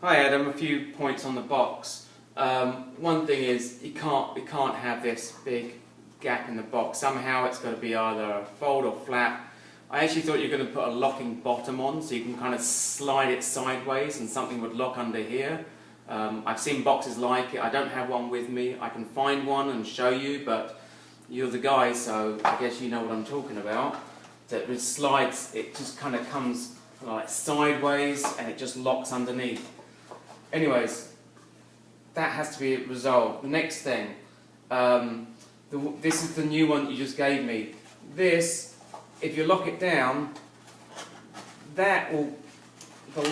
Hi Adam, a few points on the box. One thing is you can't have this big gap in the box. Somehow it's got to be either a fold or flat. I actually thought you were going to put a locking bottom on so you can kind of slide it sideways and something would lock under here. I've seen boxes like it. I don't have one with me. I can find one and show you, but you're the guy, so I guess you know what I'm talking about. That it slides, it just kind of comes like sideways and it just locks underneath. Anyways, that has to be resolved. The next thing, this is the new one that you just gave me. This, if you lock it down, the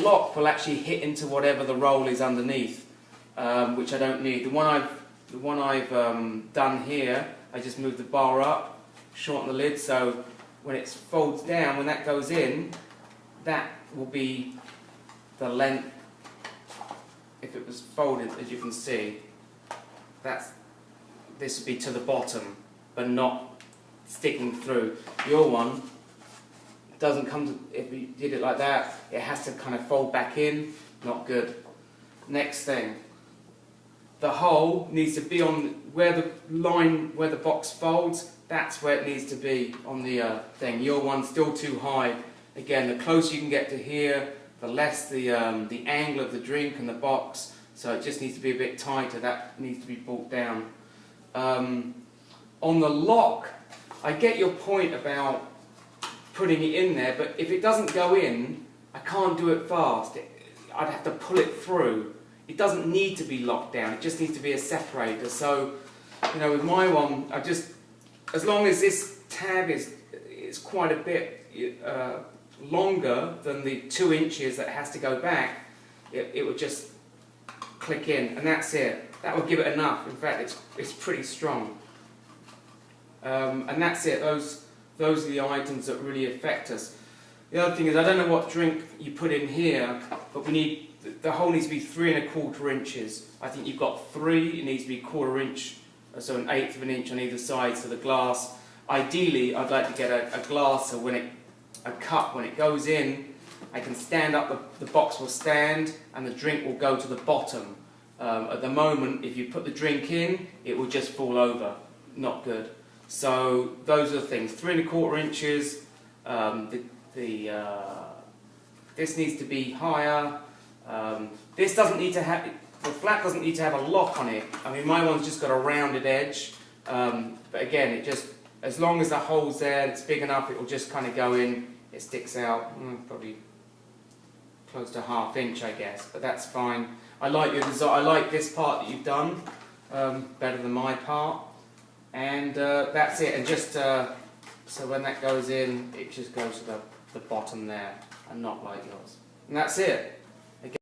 lock will actually hit into whatever the roll is underneath, which I don't need. The one I've done here, I just move the bar up, shorten the lid, so when it folds down, when that goes in, that will be the length. If it was folded, as you can see, this would be to the bottom, but not sticking through. Your one doesn't come to, if you did it like that, it has to kind of fold back in, not good. Next thing, the hole needs to be on where the line, where the box folds, that's where it needs to be on the thing. Your one's still too high. Again, the closer you can get to here, the less the angle of the drink and the box, so it just needs to be a bit tighter. That needs to be brought down. On the lock, I get your point about putting it in there, but if it doesn't go in, I can't do it fast. I'd have to pull it through. It doesn't need to be locked down, it just needs to be a separator. So, you know, with my one, as long as this tab is quite a bit longer than the 2 inches that has to go back, it would just click in, and that's it. That would give it enough. In fact, it's pretty strong. And that's it. Those are the items that really affect us. The other thing is, I don't know what drink you put in here, but the hole needs to be 3 1/4 inches. I think you've got 3. It needs to be 1/4 inch, so 1/8 of an inch on either side. So the glass. Ideally, I'd like to get a glass so a cup, when it goes in, I can stand up, the box will stand and the drink will go to the bottom. At the moment, if you put the drink in, it will just fall over. Not good. So those are the things. 3 1/4 inches. This needs to be higher. This doesn't need to have, the flat doesn't need to have a lock on it. I mean, my one's just got a rounded edge. But again, as long as the hole's there, it's big enough, it will just kind of go in. It sticks out, probably close to 1/2 inch, I guess, but that's fine. I like your design. I like this part that you've done better than my part, and that's it. And just so when that goes in, it just goes to the bottom there, and not like yours. And that's it.